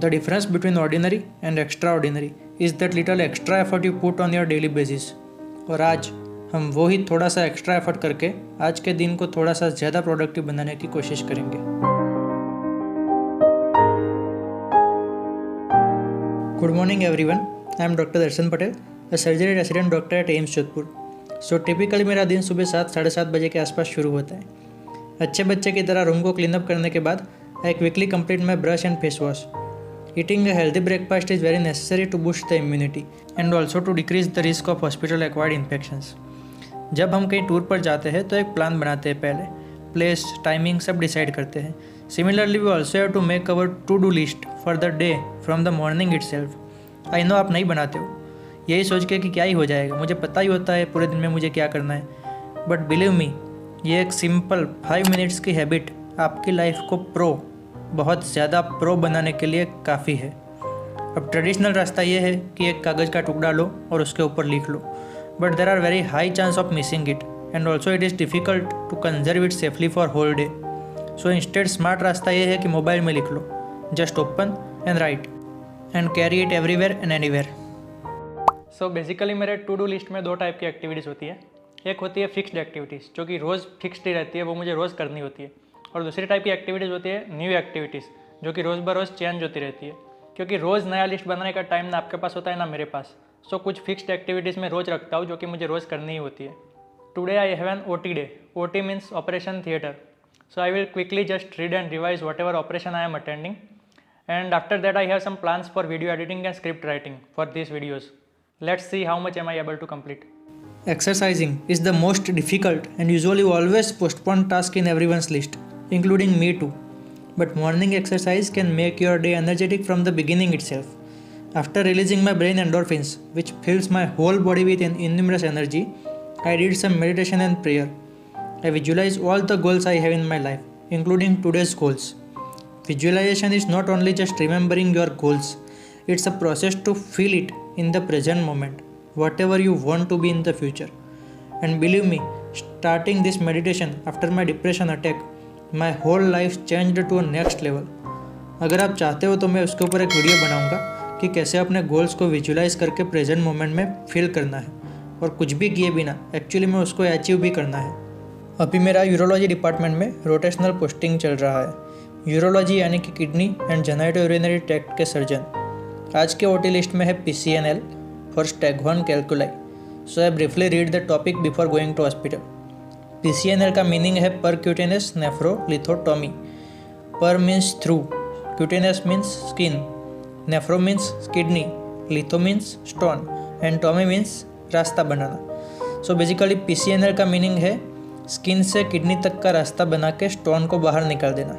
The difference between ordinary and extraordinary is that little extra effort you put on your daily basis. और आज हम वो ही थोड़ा सा एक्स्ट्रा एफर्ट करके आज के दिन को थोड़ा सा ज़्यादा प्रोडक्टिव बनाने की कोशिश करेंगे। Good morning everyone, I am doctor Darshan Patel, a surgery resident doctor at AIIMS Jodhpur. So typically मेरा दिन सुबह 7-7:30 बजे के आसपास शुरू होता है। अच्छे बच्चे की तरह रूम को क्लीनअप करने के बाद I quickly complete my brush and face wash. Eating a healthy breakfast is very necessary to boost the immunity and also to decrease the risk of hospital acquired infections. जब हम कहीं tour पर जाते हैं तो एक प्लान बनाते हैं, पहले प्लेस, टाइमिंग सब डिसाइड करते हैं। Similarly we also have to make our to do list for the day from the morning itself. I know आप नहीं बनाते हो, यही सोच के कि क्या ही हो जाएगा, मुझे पता ही होता है पूरे दिन में मुझे क्या करना है। बट बिलीव मी, ये एक सिंपल 5 मिनट्स की हैबिट आपकी लाइफ को बहुत ज़्यादा प्रो बनाने के लिए काफ़ी है। अब ट्रेडिशनल रास्ता ये है कि एक कागज़ का टुकड़ा लो और उसके ऊपर लिख लो, but there are very high chance of missing it and also it is difficult to conserve it safely for whole day. So instead smart रास्ता ये है कि मोबाइल में लिख लो, just open and write and carry it everywhere and anywhere. So basically मेरे to do list में 2 type की एक्टिविटीज़ होती है। एक होती है फिक्स्ड एक्टिविटीज़ जो कि रोज़ फिक्स्ड ही रहती है, वो मुझे रोज़ करनी होती है। और दूसरी टाइप की एक्टिविटीज़ होती है न्यू एक्टिविटीज़ जो कि रोज़ बरोज़ चेंज होती रहती है, क्योंकि रोज़ नया लिस्ट बनाने का टाइम ना आपके पास होता है ना मेरे पास। सो कुछ फिक्स्ड एक्टिविटीज़ मैं रोज़ रखता हूँ जो कि मुझे रोज़ करनी ही होती है। Today I have an OT day. OT means operation theatre. So I will quickly just read and revise whatever operation I am attending, and after that I have some plans for video editing and script writing for this videos. Let's see how much am I able to complete. Exercising is the most difficult and usually always postponed task in everyone's list, including me too. But morning exercise can make your day energetic from the beginning itself. After releasing my brain endorphins, which fills my whole body with an innumerous energy, I did some meditation and prayer. I visualized all the goals I have in my life, including today's goals. Visualization is not only just remembering your goals, it's a process to feel it in the present moment, whatever you want to be in the future. And believe me, starting this meditation after my depression attack, my whole life changed to a next level. अगर आप चाहते हो तो मैं उसके ऊपर एक video बनाऊंगा कि कैसे अपने गोल्स को विजुलाइज करके प्रेजेंट मोमेंट में फील करना है और कुछ भी किए बिना एक्चुअली में उसको अचीव भी करना है। अभी मेरा यूरोलॉजी डिपार्टमेंट में रोटेशनल पोस्टिंग चल रहा है। यूरोलॉजी यानी कि kidney and genito urinary tract के सर्जन। आज के OT लिस्ट में है PCNL for Staghorn calculi. So I briefly read the topic before going to hospital. PCNL का मीनिंग है percutaneous nephrolithotomy. Per means through, cutaneous means skin, nephro means kidney, litho means stone and tomy means रास्ता बनाना. So basically PCNL का meaning है skin से kidney तक का रास्ता बना के स्टोन को बाहर निकाल देना.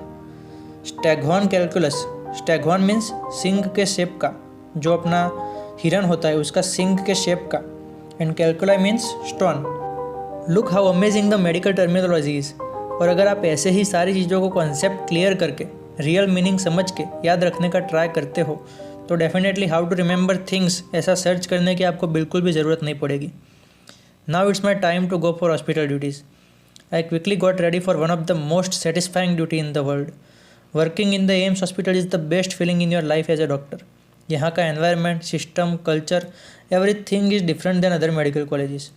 Staghorn calculus, Staghorn means सिंग के शेप का, जो अपना हिरन होता है उसका सिंग के शेप का, and calculi means stone. Look how amazing the medical terminology is. और अगर आप ऐसे ही सारी चीज़ों को कॉन्सेप्ट क्लियर करके रियल मीनिंग समझ के याद रखने का ट्राई करते हो तो definitely how to remember things ऐसा सर्च करने की आपको बिल्कुल भी ज़रूरत नहीं पड़ेगी। Now it's my time to go for hospital duties. I quickly got ready for one of the most satisfying duty in the world. Working in the AIIMS hospital is the best feeling in your life as a doctor. यहाँ का environment, system, culture, everything is different than other medical colleges.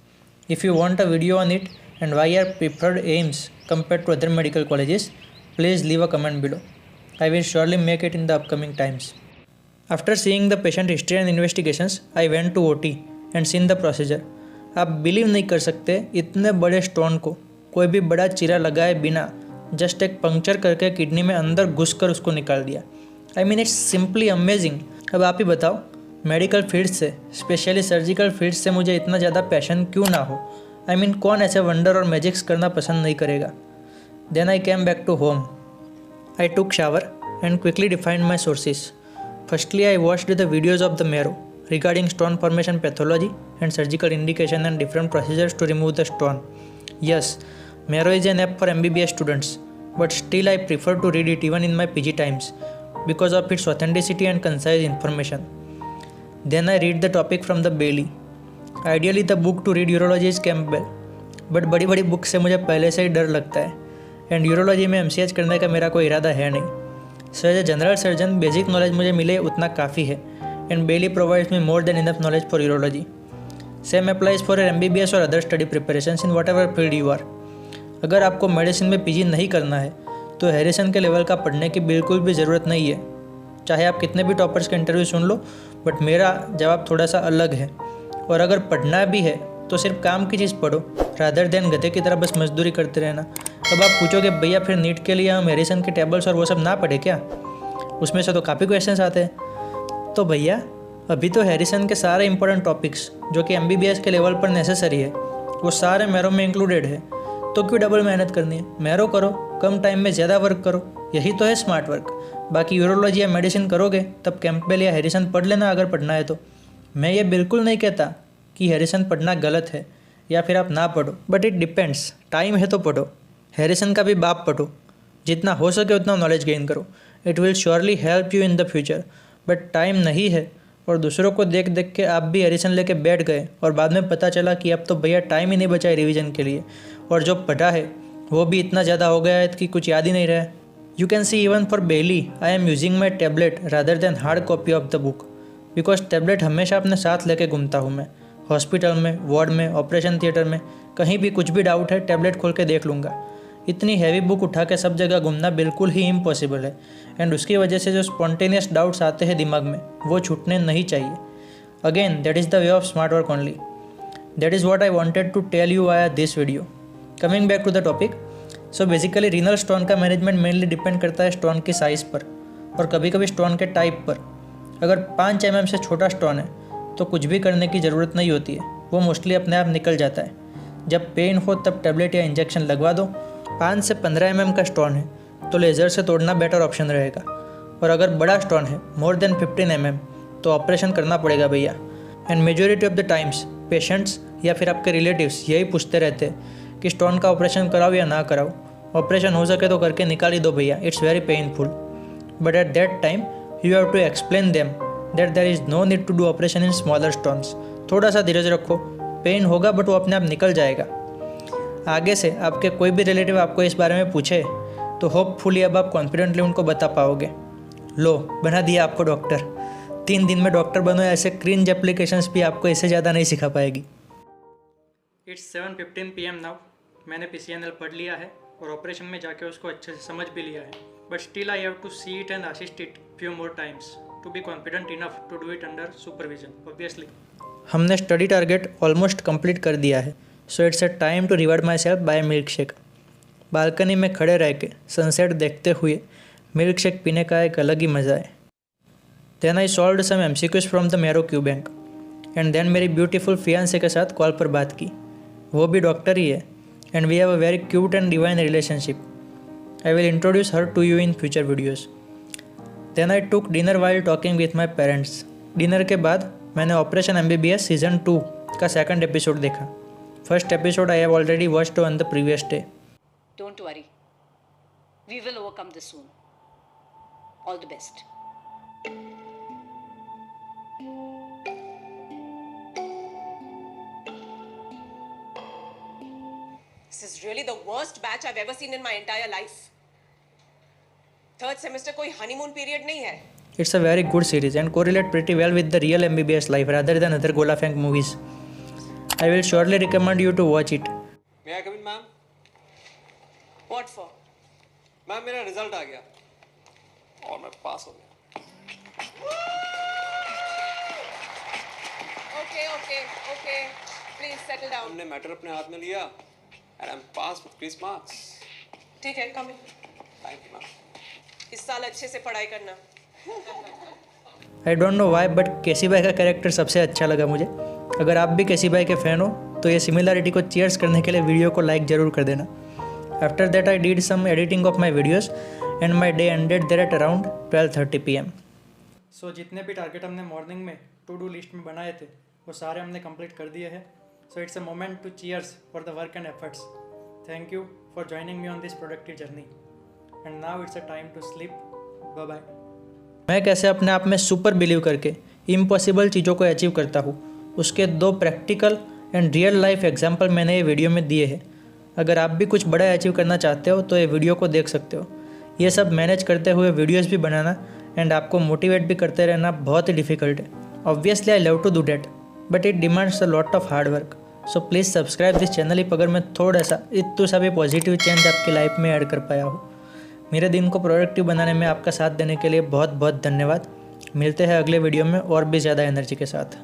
If you want a video on it and why are preferred AIIMS compare to other medical colleges, please leave a comment below. I will surely make it in the upcoming times. After seeing the patient history and investigations, I went to OT and seen the procedure. आप believe नहीं कर सकते, इतने बड़े stone को कोई भी बड़ा चीरा लगाए बिना जस्ट एक पंक्चर करके किडनी में अंदर घुस कर उसको निकाल दिया. I mean it's simply amazing. अब आप ही बताओ, मेडिकल फील्ड से, स्पेशली सर्जिकल फील्ड से मुझे इतना ज़्यादा पैशन क्यों ना हो. आई मीन कौन ऐसे वंडर और मैजिक्स करना पसंद नहीं करेगा. Then I came back to home. I took shower and quickly defined my sources. Firstly I watched the videos of the Marrow regarding stone formation pathology and surgical indication and different procedures to remove the stone. Yes, Marrow is an app for MBBS students, but still I prefer to read it even in my PG times because of its authenticity and concise information. Then I read the topic from the Bailey. Ideally the book to read urology is Campbell, but बड़ी बड़ी book से मुझे पहले से ही डर लगता है and urology में MCH करने का मेरा कोई इरादा है नहीं. So as a general surgeon basic knowledge मुझे मिले उतना काफ़ी है and Bailey provides me more than enough knowledge for urology. Same applies for MBBS और other study preparations in whatever field you are. अगर आपको मेडिसिन में PG नहीं करना है तो हैरिसन के लेवल का पढ़ने की बिल्कुल भी ज़रूरत नहीं है। चाहे आप कितने भी टॉपर्स का इंटरव्यू सुन लो, बट मेरा जवाब थोड़ा सा अलग है। और अगर पढ़ना भी है तो सिर्फ काम की चीज़ पढ़ो, रादर देन गधे की तरह बस मजदूरी करते रहना। अब आप पूछोगे भैया फिर नीट के लिए हम हैरिसन के टेबल्स और वो सब ना पढ़े क्या? उसमें से तो काफ़ी क्वेश्चंस आते हैं। तो भैया अभी तो हैरिसन के सारे इंपॉर्टेंट टॉपिक्स जो कि MBBS के लेवल पर नेसेसरी है वो सारे मैरो में इंक्लूडेड है। तो क्यों डबल मेहनत करनी है? मैरो करो, कम टाइम में ज़्यादा वर्क करो, यही तो है स्मार्ट वर्क। बाकी यूरोलॉजी या मेडिसिन करोगे तब कैंपबेल या हैरिसन पढ़ लेना अगर पढ़ना है तो। मैं ये बिल्कुल नहीं कहता कि हैरिसन पढ़ना गलत है या फिर आप ना पढ़ो, बट इट डिपेंड्स। टाइम है तो पढ़ो, हैरिसन का भी बाप पढ़ो, जितना हो सके उतना नॉलेज गेन करो। It will surely help you in the future. But time नहीं है और दूसरों को देख देख के आप भी हैरिसन लेके बैठ गए और बाद में पता चला कि अब तो भैया टाइम ही नहीं बचा है रिवीजन के लिए, और जो पढ़ा है वो भी इतना ज़्यादा हो गया है कि कुछ याद ही नहीं रहा है। You can see even for Bailey I am using my tablet rather than hard copy of the book, because tablet हमेशा अपने साथ लेके घूमता हूँ मैं। हॉस्पिटल में, वार्ड में, ऑपरेशन थिएटर में, कहीं भी कुछ भी डाउट है टैबलेट खोल के देख लूँगा। इतनी हैवी बुक उठा के सब जगह घूमना बिल्कुल ही इम्पॉसिबल है एंड उसकी वजह से जो स्पॉन्टेनियस डाउट्स आते हैं दिमाग में वो छूटने नहीं चाहिए। Again that is the way of smart work only. That is what I wanted to tell you आया this video. Coming back to the topic, so basically renal stone का मैनेजमेंट मेनली डिपेंड करता है stone की size पर और कभी कभी stone के टाइप पर। अगर 5 mm से छोटा स्टोन है तो कुछ भी करने की ज़रूरत नहीं होती है, वो मोस्टली अपने आप निकल जाता है। जब पेन हो तब टैबलेट या इंजेक्शन लगवा दो। 5 से 15 mm का स्टोन है तो लेज़र से तोड़ना बेटर ऑप्शन रहेगा, और अगर बड़ा स्टोन है मोर देन 15 mm तो ऑपरेशन करना पड़ेगा भैया। And majority of the times patients या फिर आपके रिलेटिव्स यही पूछते रहते हैं कि स्टोन का ऑपरेशन कराओ या ना कराओ। ऑपरेशन हो सके तो करके निकाल ही दो भैया, it's very painful. But at that time you have to explain them that there is no need to do operation in smaller stones. थोड़ा सा धीरज रखो, पेन होगा बट वो अपने आप निकल जाएगा। आगे से आपके कोई भी रिलेटिव आपको इस बारे में पूछे तो होपफुली अब आप कॉन्फिडेंटली उनको बता पाओगे। लो बना दिया आपको डॉक्टर। 3 दिन में डॉक्टर बनो, ऐसे क्रिंज एप्लीकेशंस भी आपको इससे ज़्यादा नहीं सिखा पाएगी। It's 7:15 PM now. मैंने PCNL पढ़ लिया है और ऑपरेशन में जाके उसको अच्छे से समझ भी लिया है, but still I have to see it and assist it few more times to be confident enough to do it under supervision obviously. हमने स्टडी टारगेट ऑलमोस्ट कंप्लीट कर दिया है, so it's a time to reward myself by milkshake. Balcony में खड़े रह के sunset देखते हुए मिल्क शेक पीने का एक अलग ही मज़ा है। Then I solved some MCQs from the Marrow Q bank and then मेरी ब्यूटीफुल फियांसे के साथ कॉल पर बात की। वो भी डॉक्टर ही है and we have a very cute and divine relationship. I will introduce her to you in future videos. Then I took dinner while talking with my parents. Dinner के बाद मैंने ऑपरेशन MBBS सीजन 2 का 2nd episode देखा। First episode I have already watched on the previous day. Don't worry. We will overcome this soon. All the best. This is really the worst batch I've ever seen in my entire life. Third semester कोई honeymoon period नहीं है. It's a very good series and correlate pretty well with the real MBBS life rather than other Gola Fank movies. I will surely recommend you to watch it. May I come in, ma'am? What for? Ma'am मेरा result आ गया और मैं पास हो गया। Okay. Please settle down. हमने matter अपने हाथ में लिया and I'm passed with Chris marks. ठीक है, come in. Thank you, ma'am. इस साल अच्छे से पढ़ाई करना. I don't know why but KC भाई का कैरेक्टर सबसे अच्छा लगा मुझे। अगर आप भी केसी भाई के फ़ैन हो तो ये सिमिलरिटी को चीयर्स करने के लिए वीडियो को लाइक ज़रूर कर देना। After that I did some editing of my videos and my day ended there at around 12:30 PM। सो जितने भी टारगेट हमने मॉर्निंग में टू डू लिस्ट में बनाए थे वो सारे हमने कंप्लीट कर दिए हैं। So it's a moment to cheers for the work and efforts. Thank you for joining me on this productive journey and now it's a time to sleep. Bye bye. मैं कैसे अपने आप में सुपर बिलीव करके impossible चीज़ों को achieve करता हूँ, उसके 2 practical and real life example मैंने ये वीडियो में दिए हैं। अगर आप भी कुछ बड़ा अचीव करना चाहते हो तो ये वीडियो को देख सकते हो। ये सब मैनेज करते हुए वीडियोस भी बनाना एंड आपको मोटिवेट भी करते रहना बहुत ही डिफ़िकल्ट है। Obviously I love to do that, but it demands a lot of hard work. So please subscribe this channel if अगर मैं थोड़ा सा इतना सा भी पॉजिटिव चेंज आपकी लाइफ में ऐड कर पाया हो। मेरे दिन को प्रोडक्टिव बनाने में आपका साथ देने के लिए बहुत बहुत धन्यवाद। मिलते हैं अगले वीडियो में और भी ज़्यादा एनर्जी के साथ।